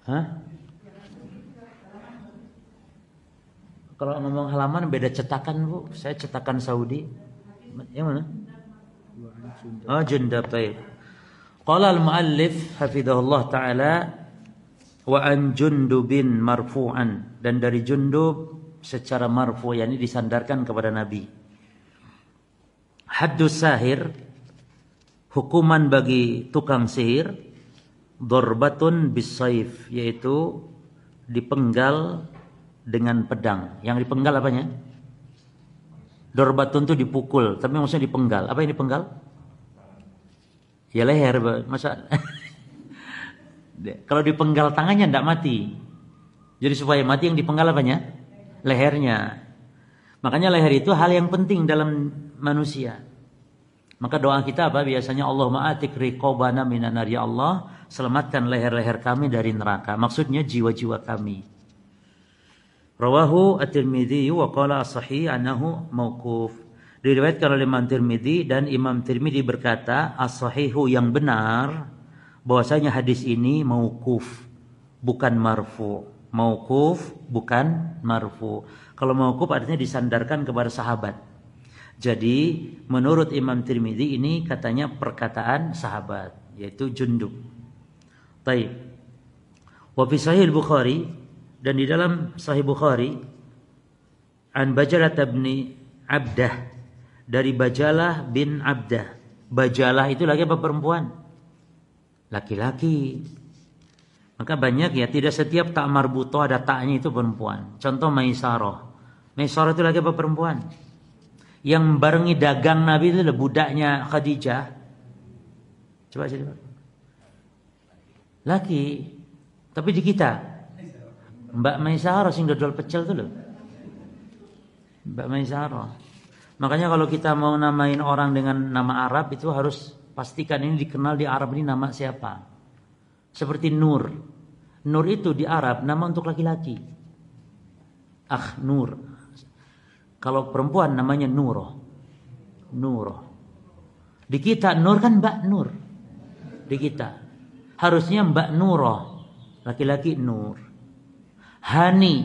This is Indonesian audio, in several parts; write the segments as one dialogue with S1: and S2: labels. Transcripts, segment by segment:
S1: Hah? Kalau ngomong halaman beda cetakan, Bu. Saya cetakan Saudi. Yang mana? Oh, Jundab, baik. Qala al-muallif hafizahullah taala wa an Jundubin marfu'an, dan dari Jundub secara marfu, yakni disandarkan kepada Nabi. Haddus sahir, hukuman bagi tukang sihir, darbatun bisayf, yaitu dipenggal dengan pedang. Yang dipenggal apanya? Darbatun itu dipukul, tapi maksudnya dipenggal. Apa yang dipenggal? Ya leher, masa kalau dipenggal tangannya tidak mati. Jadi supaya mati yang dipenggal apanya? Lehernya. Makanya leher itu hal yang penting dalam manusia. Maka doa kita apa? Biasanya Allahumma atik riqabana minan nar, ya Allah, selamatkan leher-leher kami dari neraka. Maksudnya jiwa-jiwa kami. Rawahu at-Tirmidzi wa qala as-sahih annahu mauquf. Diriwayatkan oleh Imam Tirmidzi, dan Imam Tirmidzi berkata as-sahihu, yang benar, bahwasanya hadis ini mauquf, bukan marfu. Mauquf bukan marfu. Kalau mauquf artinya disandarkan kepada sahabat. Jadi menurut Imam Tirmidzi ini katanya perkataan sahabat, yaitu Jundub. Baik. Wa fi Sahih Bukhari, dan di dalam Sahih Bukhari, an Bajalah bin Abdah, dari Bajalah bin Abdah. Bajalah itu laki apa perempuan? Laki-laki. Maka banyak ya, tidak setiap tak marbutoh ada taknya itu perempuan. Contoh Maisarah. Maisarah itu laki apa perempuan? Yang barengi dagang Nabi itu adalah budaknya Khadijah. Coba. Laki. Tapi di kita Mbak Maisarah sing dodol pecel itu loh. Mbak Maisarah. Makanya kalau kita mau namain orang dengan nama Arab itu harus pastikan ini dikenal di Arab ini nama siapa. Seperti Nur. Nur itu di Arab nama untuk laki-laki. Nur. Kalau perempuan namanya Nuroh. Di kita Nur kan Mbak Nur. Di kita. Harusnya Mbak Nuroh. Laki-laki Nur. Hani.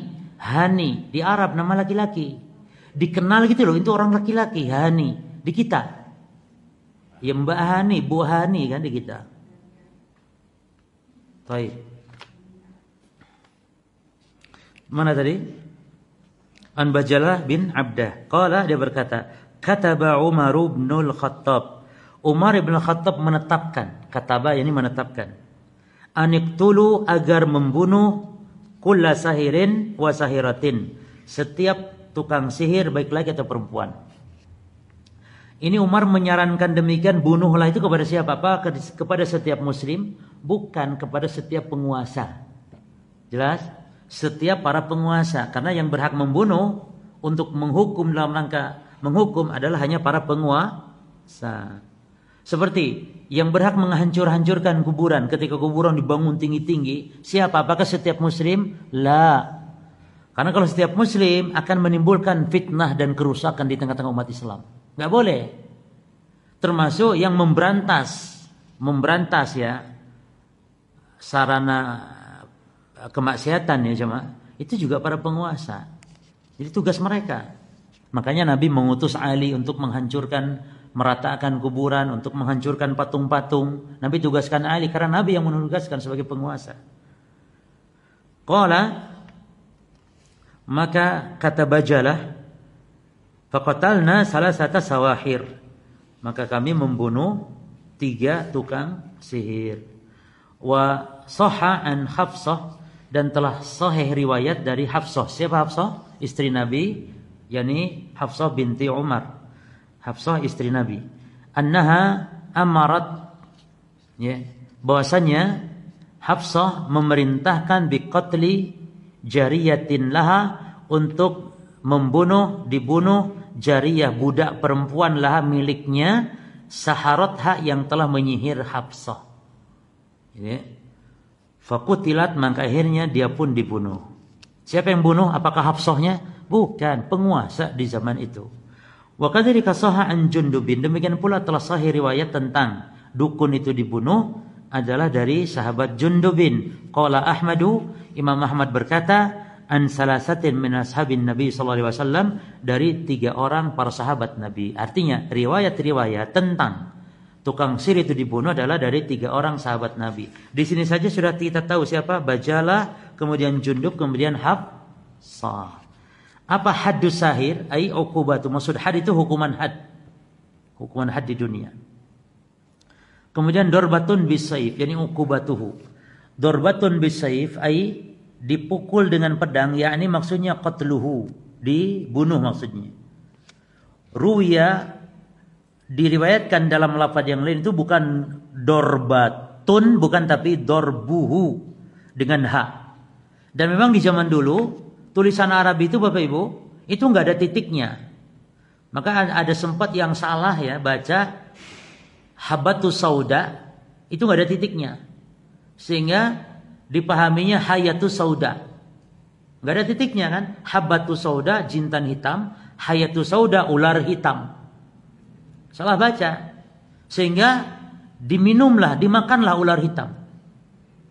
S1: Di Arab nama laki-laki. Dikenal gitu loh, itu orang laki-laki. Hani. Di kita. Ya Mbak Hani, Bu Hani kan di kita. Baik. Mana tadi? An Bajalah bin Abdah. Qala, dia berkata, kataba Umar bin Al-Khattab. Umar bin Al-Khattab menetapkan. Kataba ini menetapkan. Aniqtulu, agar membunuh kulla sahirin wa sahiratin. Setiap tukang sihir baik laki atau perempuan. Ini Umar menyarankan demikian, bunuhlah itu kepada siapa? Apa? Kepada setiap muslim, bukan kepada setiap penguasa. Jelas? Setiap para penguasa, karena yang berhak membunuh untuk menghukum dalam rangka menghukum adalah hanya para penguasa. Seperti yang berhak menghancur-hancurkan kuburan ketika kuburan dibangun tinggi-tinggi, siapa? Apakah setiap muslim? La. Karena kalau setiap muslim akan menimbulkan fitnah dan kerusakan di tengah-tengah umat Islam. Nggak boleh. Termasuk yang memberantas ya sarana kemaksiatan ya jemaah, itu juga para penguasa. Jadi tugas mereka. Makanya Nabi mengutus Ali untuk menghancurkan, meratakan kuburan, untuk menghancurkan patung-patung. Nabi tugaskan Ali karena Nabi yang menugaskan sebagai penguasa. Qala, maka kata Bajalah, faqatalna salasata sawahir. Maka kami membunuh 3 tukang sihir. Wa sahha an Hafsah, dan telah sahih riwayat dari Hafsah. Siapa Hafsah? Istri Nabi, yakni Hafsah binti Umar. Hafsah istri Nabi. Annaha amarat, ya, bahwasanya Hafsah memerintahkan biqatli jariyatin laha, untuk dibunuh jariyah, budak perempuan laha miliknya, saharatha, yang telah menyihir Hafsah. Ya. Fakutilat, maka akhirnya dia pun dibunuh. Siapa yang bunuh? Apakah Hafsahnya? Bukan, penguasa di zaman itu. Wa kadzalika sahha an Jundubin, demikian pula telah sahih riwayat tentang dukun itu dibunuh adalah dari sahabat Jundubin. Qala Ahmadu, Imam Ahmad berkata, an salasatin min ashabin Nabi sallallahu alaihi wasallam, dari 3 orang para sahabat Nabi. Artinya riwayat-riwayat tentang tukang sihir itu dibunuh adalah dari 3 orang sahabat Nabi. Di sini saja sudah kita tahu siapa, Bajalah, kemudian Jundub, kemudian Hafsah. Apa haddus sahir? Ai uqubatu. Maksud had itu hukuman had. Hukuman had di dunia. Kemudian dorbatun bisayf, yakni uqubatuhu. Dorbatun bisayf ai dipukul dengan pedang, yakni maksudnya qatluhu, dibunuh maksudnya. Ruwiya, diriwayatkan dalam lafaz yang lain itu bukan dorbatun, bukan, tapi dorbuhu dengan ha. Dan memang di zaman dulu tulisan Arab itu Bapak Ibu itu nggak ada titiknya. Maka ada sempat yang salah ya baca habatu sauda, itu nggak ada titiknya, sehingga dipahaminya hayatu sauda, nggak ada titiknya kan. Habatu sauda jintan hitam, hayatu sauda ular hitam, salah baca, sehingga dimakanlah ular hitam.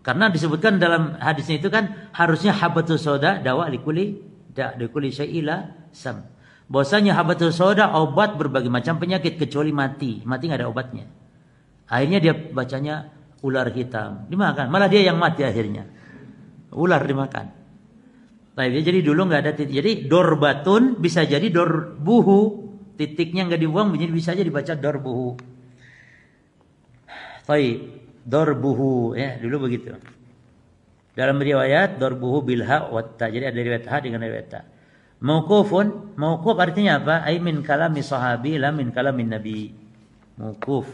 S1: Karena disebutkan dalam hadisnya itu kan harusnya habatu sauda dawa likuli syai'ila sam. Bahwasanya habatus sauda obat berbagai macam penyakit kecuali mati nggak ada obatnya. Akhirnya dia bacanya ular hitam, dimakan, malah dia yang mati akhirnya. Ular dimakan. Jadi dulu nggak ada titik. Jadi dorbatun bisa jadi dorbuhu, titiknya nggak dibuang, jadi bisa aja dibaca dorbuhu. Dorbuhu ya dulu begitu. Dalam riwayat dorbuhu bilha watta. Jadi ada riwayat ha dengan riwayat ta. Mauqufun, mauquf artinya apa? Ai min kalami sahabi la min kalamin nabi. Mauquf.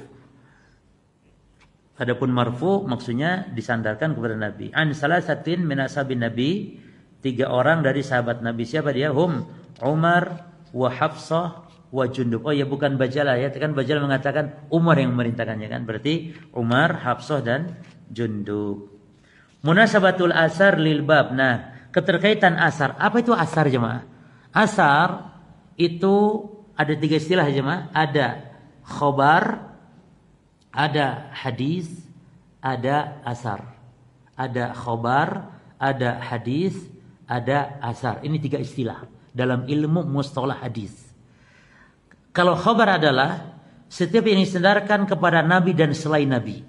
S1: Adapun marfu maksudnya disandarkan kepada Nabi. An salasatin min ashabin Nabi, 3 orang dari sahabat Nabi. Siapa dia? Hum Umar wa Hafsah wa Jundub. Oh ya, bukan Bajalah ya. Kan Bajalah mengatakan Umar yang memerintahkannya kan. Berarti Umar, Hafsah dan Jundub. Munasabatul asar lil bab. Nah, keterkaitan asar. Apa itu asar jemaah? Asar itu ada 3 istilah jemaah. Ada khobar, ada hadis, ada asar. Ada khobar, ada hadis, ada asar. Ini 3 istilah dalam ilmu mustalah hadis. Kalau khobar adalah setiap yang disandarkan kepada Nabi dan selain Nabi.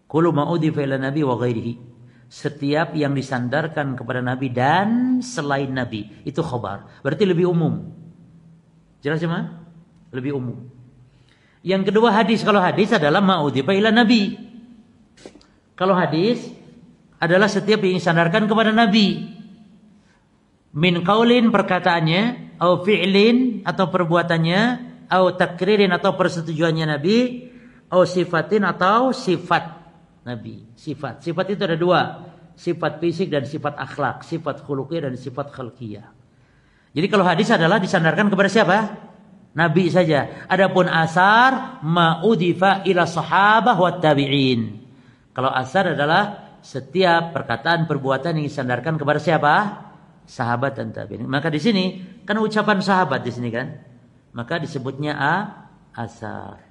S1: Kullu ma udhifa ila Nabi wa ghairihi. Setiap yang disandarkan kepada Nabi dan selain Nabi itu khobar. Berarti lebih umum. Jelas cuma? Lebih umum. Yang kedua hadis. Kalau hadis adalah ma'udhifa ila Nabi. Kalau hadis adalah setiap yang disandarkan kepada Nabi. Min qaulin perkataannya, au fi'lin atau perbuatannya, au takririn atau persetujuannya Nabi, au sifatin atau sifat Nabi. Sifat itu ada 2. Sifat fisik dan sifat akhlak. Sifat khuluqiyah dan sifat khalqiyah. Jadi kalau hadis adalah disandarkan kepada siapa? Nabi saja. Adapun asar ma'udhifa ila sahabah wa tabi'in. Kalau asar adalah setiap perkataan perbuatan yang disandarkan kepada siapa? Sahabat dan tabi'in. Maka di sini kan ucapan sahabat di sini kan. Maka disebutnya asar.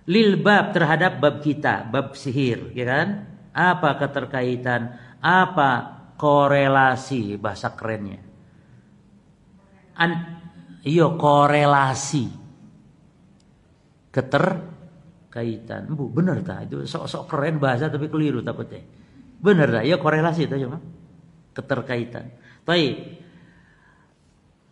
S1: Lil bab terhadap bab kita, bab sihir, ya kan? Apa keterkaitan? Apa korelasi bahasa kerennya? Korelasi. Keterkaitan. Bu, benar tak? Itu sok-sok keren bahasa tapi keliru takutnya. Benar tak? Ya korelasi itu cuma keterkaitan. Baik.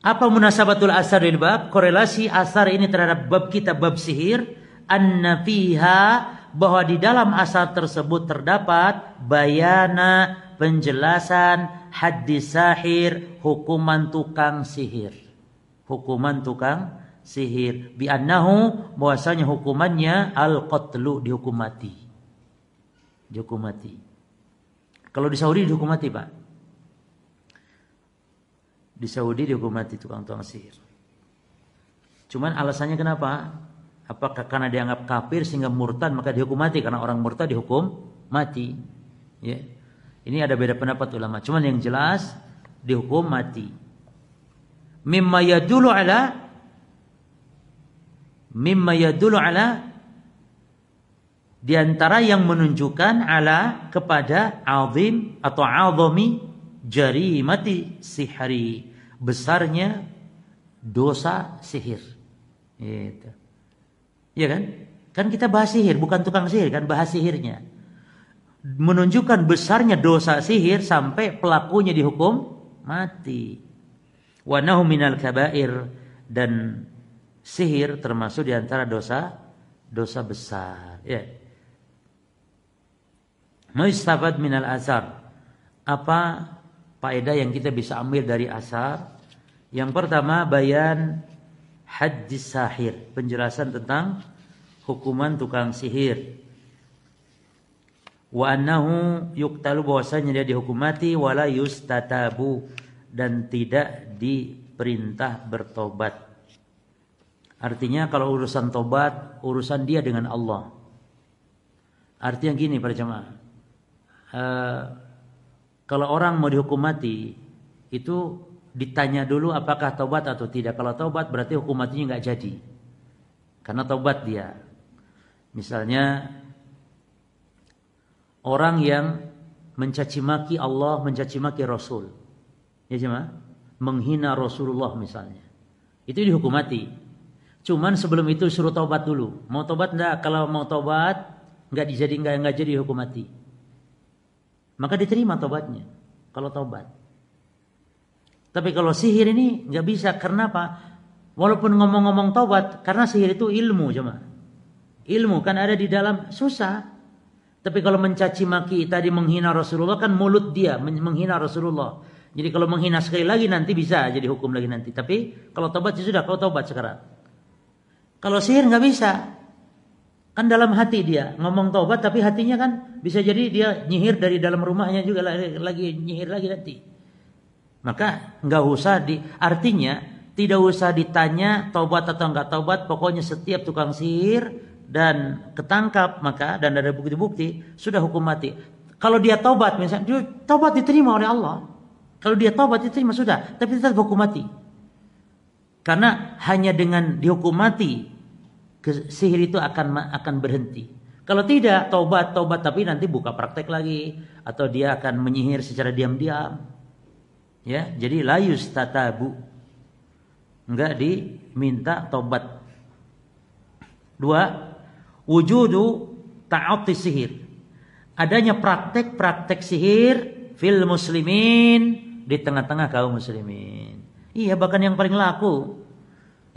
S1: Apa munasabatul asar lil bab? Korelasi asar ini terhadap bab kita, bab sihir. Anna fiha, bahwa di dalam asar tersebut terdapat bayana, penjelasan, hadis sahir, hukuman tukang sihir. Hukuman tukang sihir. Bi annahu, bahwasanya hukumannya al-qatlu, dihukum mati. Dihukum mati. Kalau di Saudi dihukum mati, Pak. Di Saudi dihukum mati tukang sihir. Cuman alasannya kenapa? Apakah karena dianggap kafir sehingga murtad maka dihukum mati? Karena orang murtad dihukum mati. Ya. Ini ada beda pendapat ulama. Cuman yang jelas dihukum mati. Mimma yadulu ala Di antara yang menunjukkan ala kepada azim atau azami jarimati sihri, besarnya dosa sihir. Gitu. Ya kan? Kan kita bahas sihir, bukan tukang sihir kan, bahas sihirnya. Menunjukkan besarnya dosa sihir sampai pelakunya dihukum mati. Wa nahu minal kabair, dan sihir termasuk di antara dosa besar. Ya. Mustafad minal asar. Apa faedah yang kita bisa ambil dari asar? Yang pertama, bayan haddis sahir, penjelasan tentang hukuman tukang sihir. Wa annahu yuqtalu, bahwasanya dia dihukum mati, wala yustatabu, dan tidak diperintah bertobat. Artinya kalau urusan tobat, urusan dia dengan Allah. Artinya gini para jemaah, kalau orang mau dihukum mati itu ditanya dulu apakah tobat atau tidak. Kalau tobat berarti hukum matinya nggak jadi, karena tobat dia. Misalnya orang yang mencaci maki Allah, mencaci maki Rasul, ya jemaah, menghina Rasulullah misalnya, itu dihukum mati. Cuman sebelum itu suruh tobat dulu. Mau tobat enggak? Kalau mau tobat enggak jadi hukum mati, maka diterima tobatnya kalau tobat. Tapi kalau sihir ini enggak bisa. Karena apa? Walaupun ngomong-ngomong tobat, karena sihir itu ilmu, jemaah. Ilmu kan ada di dalam, susah. Tapi kalau mencaci maki tadi, menghina Rasulullah, kan mulut dia menghina Rasulullah. Jadi kalau menghina sekali lagi nanti bisa jadi hukum lagi nanti. Tapi kalau tobat ya sudah, kau tobat sekarang. Kalau sihir nggak bisa. Kan dalam hati dia ngomong tobat, tapi hatinya kan bisa jadi dia nyihir dari dalam rumahnya juga lagi nyihir lagi nanti. Maka nggak usah artinya tidak usah ditanya tobat atau nggak tobat. Pokoknya setiap tukang sihir dan ketangkap dan ada bukti-bukti, sudah hukum mati. Kalau dia tobat misalnya, dia tobat diterima oleh Allah. Kalau dia tobat diterima sudah, tapi tetap hukum mati. Karena hanya dengan dihukum mati sihir itu akan berhenti. Kalau tidak tobat tapi nanti buka praktek lagi, atau dia akan menyihir secara diam-diam. Ya, jadi la yustatabu, enggak diminta tobat. 2, wujudu ta'ati sihir, adanya praktek-praktek sihir fil muslimin, di tengah-tengah kaum muslimin. Iya, bahkan yang paling laku.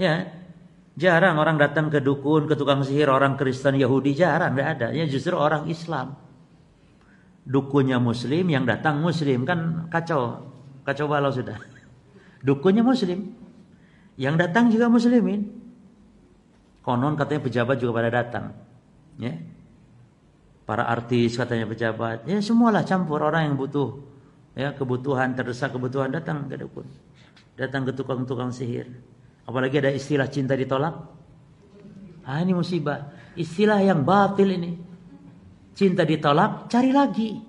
S1: Ya, jarang orang datang ke dukun, ke tukang sihir, orang Kristen, Yahudi, jarang, enggak ada. Ya justru orang Islam. Dukunnya muslim, yang datang muslim, kan kacau balau sudah. Dukunnya muslim, yang datang juga muslimin. Konon katanya pejabat juga pada datang, ya. Para artis katanya pejabat, ya semualah campur. Orang yang butuh, ya kebutuhan, terdesak kebutuhan, datang ke dukun, datang ke tukang-tukang sihir. Apalagi ada istilah cinta ditolak. Ini musibah, istilah yang batil ini. Cinta ditolak, cari lagi.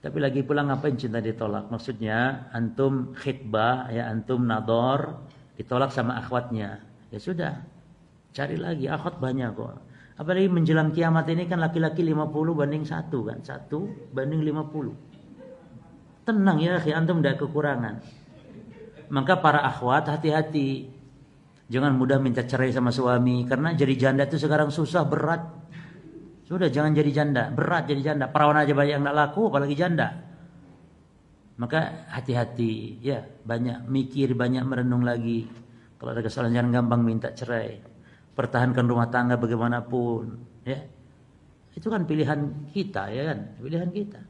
S1: Tapi lagi pula ngapain cinta ditolak? Maksudnya antum khitbah, ya antum nador, ditolak sama akhwatnya. Ya sudah, cari lagi, akhwat banyak kok. Apalagi menjelang kiamat ini kan laki-laki 50 banding 1 kan, 1 banding 50. Tenang ya, antum tidak kekurangan. Maka para akhwat hati-hati, jangan mudah minta cerai sama suami, karena jadi janda itu sekarang susah, berat. Sudah, jangan jadi janda, berat jadi janda. Perawan aja banyak yang tidak laku, apalagi janda. Maka hati-hati, ya, banyak mikir, banyak merenung lagi. Kalau ada kesalahan jangan gampang minta cerai. Pertahankan rumah tangga bagaimanapun, ya. Itu kan pilihan kita, ya kan? Pilihan kita.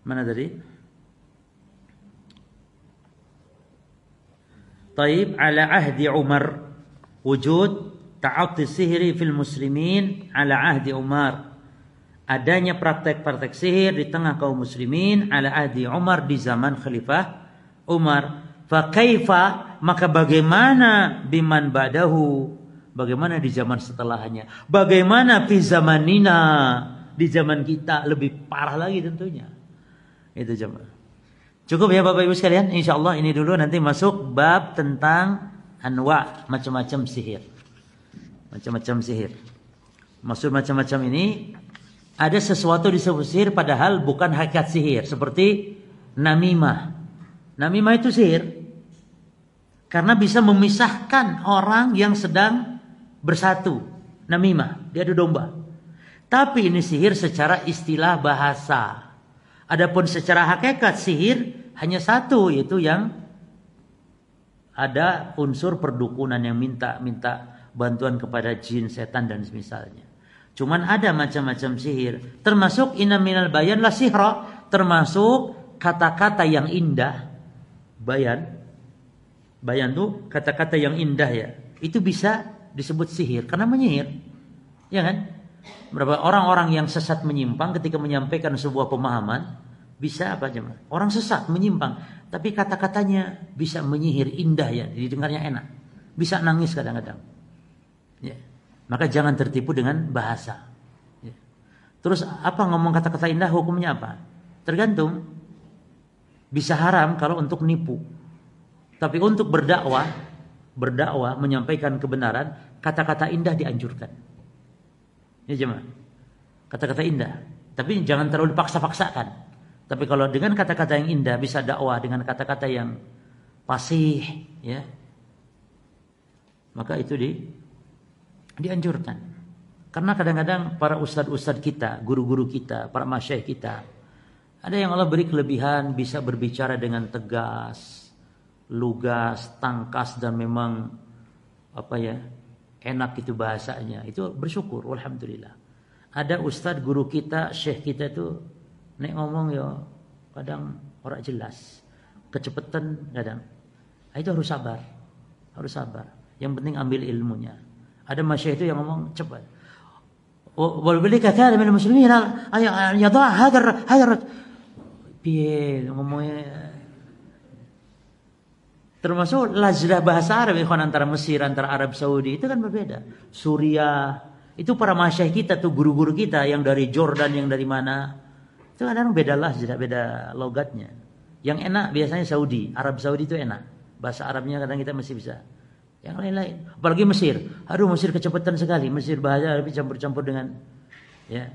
S1: Mana tadi? Taib, ala ahdi Umar wujud ta'ati sihri fil muslimin ala ahdi Umar. Adanya praktek-praktek sihir di tengah kaum muslimin ala ahdi Umar, di zaman Khalifah Umar. Fa kaifa, maka bagaimana biman ba'dahu, bagaimana di zaman setelahnya, bagaimana fi zamanina, di zaman kita lebih parah lagi tentunya. Itu jemaah. Cukup ya Bapak Ibu sekalian, insyaallah ini dulu, nanti masuk bab tentang anwa, macam-macam sihir. Macam-macam sihir. Maksud macam-macam ini, ada sesuatu disebut sihir padahal bukan hakikat sihir. Seperti namimah. Namimah itu sihir. Karena bisa memisahkan orang yang sedang bersatu. Namimah, dia adu domba. Tapi ini sihir secara istilah bahasa. Adapun secara hakikat sihir hanya satu, yaitu yang ada unsur perdukunan yang minta bantuan kepada jin, setan dan semisalnya. Cuman ada macam-macam sihir, termasuk inna minal bayan la sihra, termasuk kata-kata yang indah. Bayan tuh kata-kata yang indah ya. Itu bisa disebut sihir karena menyihir. Ya kan? Berapa orang-orang yang sesat menyimpang ketika menyampaikan sebuah pemahaman bisa apa aja? Orang sesat menyimpang, tapi kata-katanya bisa menyihir, indah ya, didengarnya enak. Bisa nangis kadang-kadang. Ya. Maka jangan tertipu dengan bahasa. Ya. Terus apa ngomong kata-kata indah hukumnya apa? Tergantung. Bisa haram kalau untuk nipu. Tapi untuk berdakwah menyampaikan kebenaran, kata-kata indah dianjurkan. Ya jemaah. Kata-kata indah. Tapi jangan terlalu dipaksa-paksakan. Tapi kalau dengan kata-kata yang indah bisa dakwah dengan kata-kata yang fasih, ya. Maka itu dianjurkan. Karena kadang-kadang para ustadz-ustadz kita, guru-guru kita, para masyayikh kita, ada yang Allah beri kelebihan bisa berbicara dengan tegas, lugas, tangkas dan memang enak itu bahasanya. Itu bersyukur, alhamdulillah. Ada ustadz guru kita, syekh kita itu nek ngomong ya kadang ora jelas, kecepatan kadang. Itu harus sabar. Yang penting ambil ilmunya. Ada masyayikh itu yang ngomong cepat. Wal bilika kana min muslimin yadha hadar piye ngomongnya. Termasuk lajnah bahasa Arab antara Mesir, antara Arab Saudi itu kan berbeda. Suriah itu para masyayikh kita tuh, guru-guru kita yang dari Jordan, yang dari mana, itu kadang beda lajnah, beda logatnya. Yang enak biasanya Saudi, Arab Saudi itu enak. Bahasa Arabnya kadang kita masih bisa. Yang lain-lain, apalagi Mesir. Aduh, Mesir kecepatan sekali. Mesir bahasa Arab campur-campur dengan ya.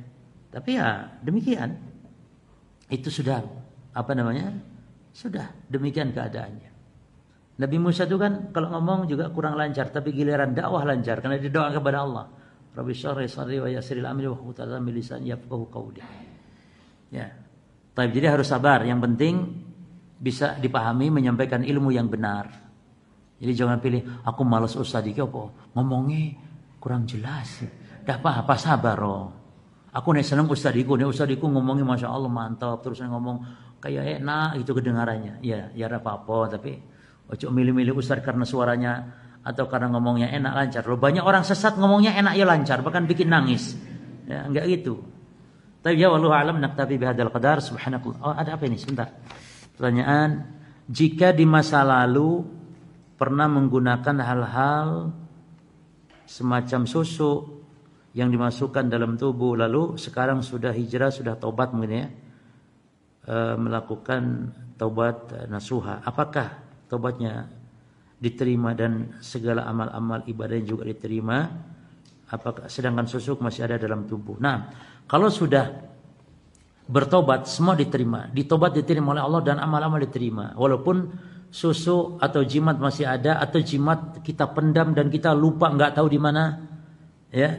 S1: Tapi ya demikian. Itu sudah sudah demikian keadaannya. Nabi Musa itu kan kalau ngomong juga kurang lancar, tapi giliran dakwah lancar karena dia doa kepada Allah. Rabbi syrah sadri wa yassiril amri wa hlul 'uqdatam min lisani yafqahu qawli. Ya. Jadi harus sabar, yang penting bisa dipahami, menyampaikan ilmu yang benar. Jadi jangan pilih aku malas ustaz iki apa ngomongnya kurang jelas. Dah apa sabar oh. Aku nek seneng ustadiku ngomongnya Masya Allah mantap, terus ngomong kayak enak gitu kedengarannya. Ya apa-apa, tapi ojo milih-milih ustaz karena suaranya atau karena ngomongnya enak lancar. Loh, banyak orang sesat ngomongnya enak ya lancar, bahkan bikin nangis. Ya, enggak gitu. Tapi ya wallahu alam, naktafi bihadzal qadar. Subhanakallah. Oh, ada apa ini? Sebentar. Pertanyaan, jika di masa lalu pernah menggunakan hal-hal semacam susu yang dimasukkan dalam tubuh, lalu sekarang sudah hijrah, sudah taubat mungkin ya, melakukan taubat nasuha, apakah taubatnya diterima dan segala amal-amal ibadah juga diterima? Apakah sedangkan susu masih ada dalam tubuh? Nah, kalau sudah bertobat semua diterima, diterima oleh Allah dan amal-amal diterima, walaupun susu atau jimat masih ada, atau jimat kita pendam dan kita lupa nggak tahu di mana, ya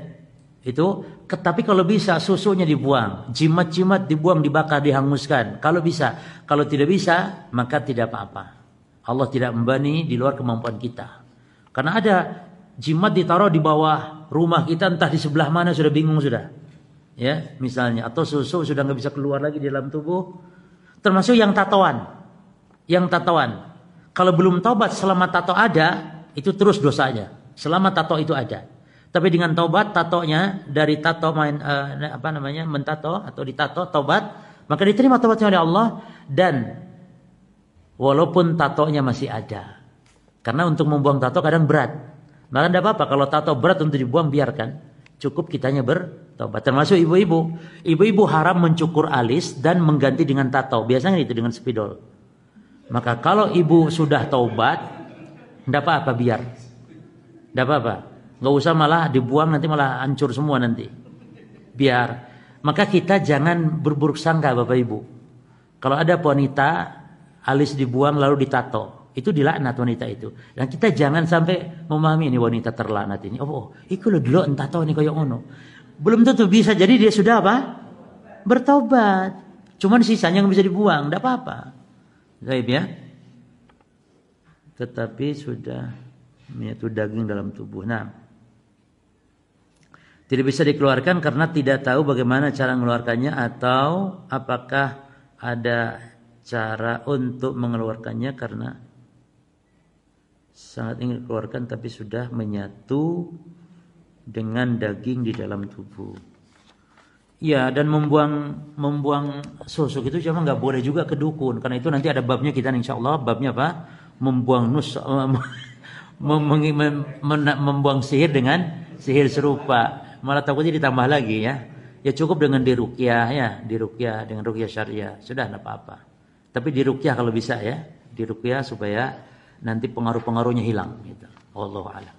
S1: itu. Tapi kalau bisa susunya dibuang, jimat-jimat dibuang, dibakar, dihanguskan. Kalau bisa, kalau tidak bisa maka tidak apa-apa. Allah tidak membebani di luar kemampuan kita. Karena ada jimat ditaruh di bawah rumah kita, entah di sebelah mana, sudah bingung sudah. Ya, misalnya, atau susu sudah nggak bisa keluar lagi di dalam tubuh. Termasuk yang tatoan. Kalau belum taubat selama tato ada, itu terus dosanya. Selama tato itu ada. Tapi dengan taubat, tatonya dari tato mentato atau ditato, taubat, maka diterima taubatnya oleh Allah. Dan walaupun tatonya masih ada. Karena untuk membuang tato kadang berat. Maka tidak apa-apa kalau tato berat untuk dibuang, biarkan. Cukup kitanya bertobat. Termasuk ibu-ibu. Ibu-ibu haram mencukur alis dan mengganti dengan tato. Biasanya itu dengan spidol. Maka kalau ibu sudah taubat, tidak apa-apa, biar. Tidak apa-apa. Nggak usah malah dibuang, nanti malah hancur semua nanti. Biar. Maka kita jangan berburuk sangka Bapak Ibu. Kalau ada wanita alis dibuang lalu ditato, itu dilaknat wanita itu. Dan kita jangan sampai memahami ini wanita terlaknat ini. Oh, iku lo dulu tato ini kayak ono. Belum tentu bisa jadi dia sudah apa? Bertobat. Cuman sisanya yang bisa dibuang, enggak apa-apa. Baik ya. Tetapi sudah yaitu daging dalam tubuh. Nah, tidak bisa dikeluarkan karena tidak tahu bagaimana cara mengeluarkannya atau apakah ada cara untuk mengeluarkannya karena sangat ingin dikeluarkan tapi sudah menyatu dengan daging di dalam tubuh. Ya, dan membuang susuk itu cuma nggak boleh juga ke dukun karena itu nanti ada babnya kita insyaallah babnya apa? Membuang membuang sihir dengan sihir serupa. Malah takutnya ditambah lagi ya. Ya cukup dengan diruqyah ya, diruqyah dengan ruqyah syariah. Sudah enggak apa-apa. Tapi diruqyah kalau bisa ya, diruqyah supaya nanti pengaruh-pengaruhnya hilang gitu. Wallahu a'lam.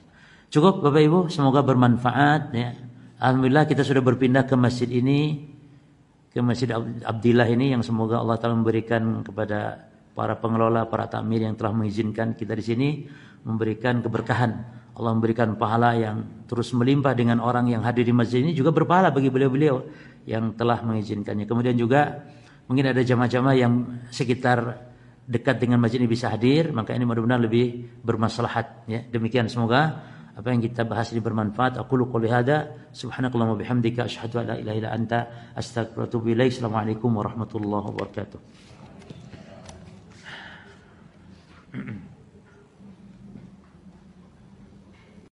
S1: Cukup Bapak Ibu, semoga bermanfaat ya. Alhamdulillah kita sudah berpindah ke masjid ini, ke Masjid Abdillah ini yang semoga Allah Taala memberikan kepada para pengelola, para takmir yang telah mengizinkan kita di sini, memberikan keberkahan. Allah memberikan pahala yang terus melimpah dengan orang yang hadir di masjid ini juga berpahala bagi beliau-beliau yang telah mengizinkannya. Kemudian juga mungkin ada jamaah-jamaah yang sekitar dekat dengan masjid ini bisa hadir, maka ini mudah-mudahan lebih bermaslahat ya. Demikian semoga apa yang kita bahas ini bermanfaat. Aqulu qouli hadza subhanakallahumma bihamdika asyhadu an la ilaha illa anta astaghfiruka wa atubu ilaik. Assalamualaikum warahmatullahi wabarakatuh.